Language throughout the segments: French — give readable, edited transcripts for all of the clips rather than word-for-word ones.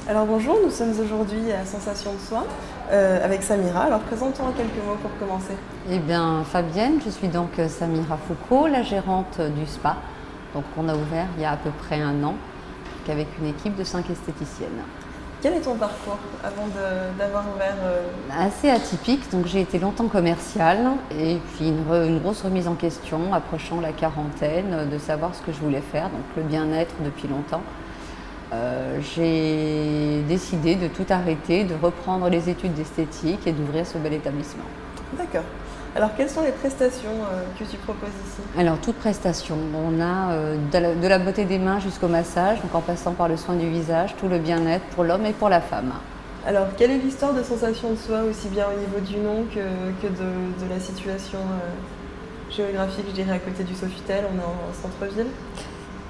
Alors bonjour, nous sommes aujourd'hui à Sensation de Soin avec Samira. Alors présentons en quelques mots pour commencer. Eh bien, Fabienne, je suis donc Samira Foucault, la gérante du spa. Donc, on a ouvert il y a à peu près un an, avec une équipe de 5 esthéticiennes. Quel est ton parcours avant d'avoir ouvert Assez atypique, donc j'ai été longtemps commerciale et puis une grosse remise en question, approchant la quarantaine, de savoir ce que je voulais faire, donc le bien-être depuis longtemps. J'ai décidé de tout arrêter, de reprendre les études d'esthétique et d'ouvrir ce bel établissement. D'accord. Alors quelles sont les prestations que tu proposes ici? Alors, toute prestation, on a de la beauté des mains jusqu'au massage, donc en passant par le soin du visage, tout le bien-être pour l'homme et pour la femme. Alors quelle est l'histoire de Sensation de Soi, aussi bien au niveau du nom que de la situation géographique, je dirais à côté du Sofitel, on est en centre-ville?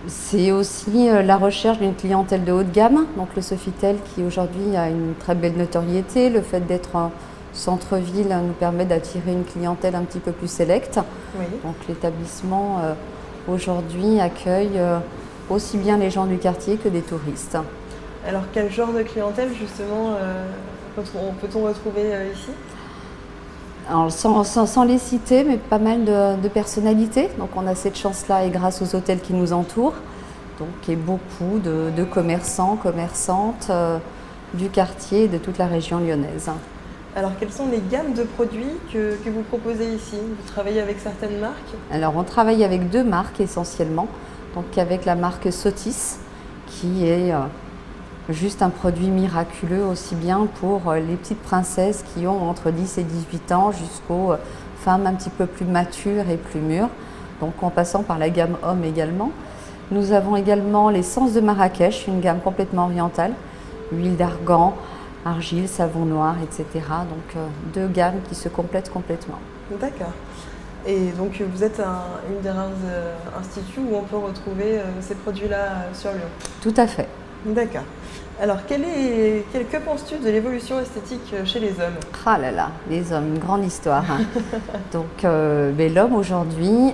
C'est aussi la recherche d'une clientèle de haut de gamme, donc le Sofitel qui aujourd'hui a une très belle notoriété. Le fait d'être en centre-ville nous permet d'attirer une clientèle un petit peu plus sélecte. Oui. Donc l'établissement aujourd'hui accueille aussi bien les gens du quartier que des touristes. Alors quel genre de clientèle justement peut-on retrouver ici? Alors, sans les citer, mais pas mal de personnalités. Donc on a cette chance-là et grâce aux hôtels qui nous entourent. Donc et beaucoup de commerçants, commerçantes du quartier et de toute la région lyonnaise. Alors quelles sont les gammes de produits que vous proposez ici? Vous travaillez avec certaines marques? Alors on travaille avec 2 marques essentiellement. Donc avec la marque Sotis qui est juste un produit miraculeux aussi bien pour les petites princesses qui ont entre 10 et 18 ans jusqu'aux femmes un petit peu plus matures et plus mûres, donc en passant par la gamme homme également. Nous avons également l'essence de Marrakech, une gamme complètement orientale, huile d'argan, argile, savon noir, etc. Donc 2 gammes qui se complètent complètement. D'accord. Et donc vous êtes une des rares instituts où on peut retrouver ces produits-là sur Lyon? Tout à fait. D'accord. Alors que penses-tu de l'évolution esthétique chez les hommes? Ah là là, les hommes, une grande histoire. Hein. Donc l'homme aujourd'hui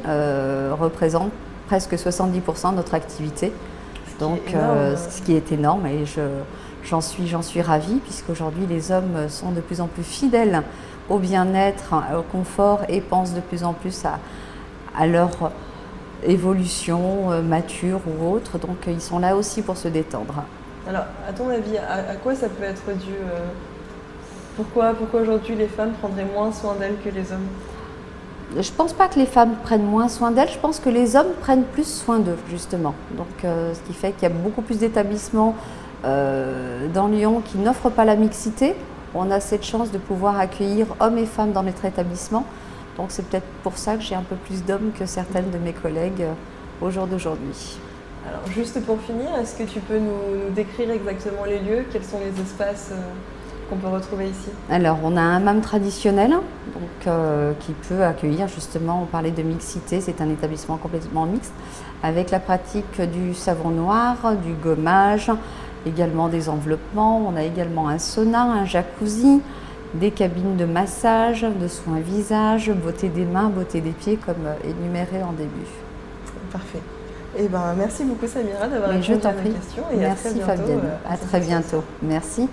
représente presque 70% de notre activité. Donc ce qui est énorme et j'en suis ravie puisqu'aujourd'hui les hommes sont de plus en plus fidèles au bien-être, au confort et pensent de plus en plus à leur évolution mature ou autre. Donc ils sont là aussi pour se détendre. Alors, à ton avis, à quoi ça peut être dû? Pourquoi aujourd'hui les femmes prendraient moins soin d'elles que les hommes? Je ne pense pas que les femmes prennent moins soin d'elles, je pense que les hommes prennent plus soin d'eux, justement. Donc, ce qui fait qu'il y a beaucoup plus d'établissements dans Lyon qui n'offrent pas la mixité. On a cette chance de pouvoir accueillir hommes et femmes dans notre établissement. Donc, c'est peut-être pour ça que j'ai un peu plus d'hommes que certaines de mes collègues au jour d'aujourd'hui. Alors, juste pour finir, est-ce que tu peux nous décrire exactement les lieux? Quels sont les espaces qu'on peut retrouver ici? Alors, on a un hammam traditionnel donc, qui peut accueillir, justement, on parlait de mixité, c'est un établissement complètement mixte, avec la pratique du savon noir, du gommage, également des enveloppements. On a également un sauna, un jacuzzi, des cabines de massage, de soins visage, beauté des mains, beauté des pieds, comme énuméré en début. Parfait. Eh ben, merci beaucoup Samira d'avoir répondu à ma question et merci à très bientôt. Fabienne, à très bientôt. Merci.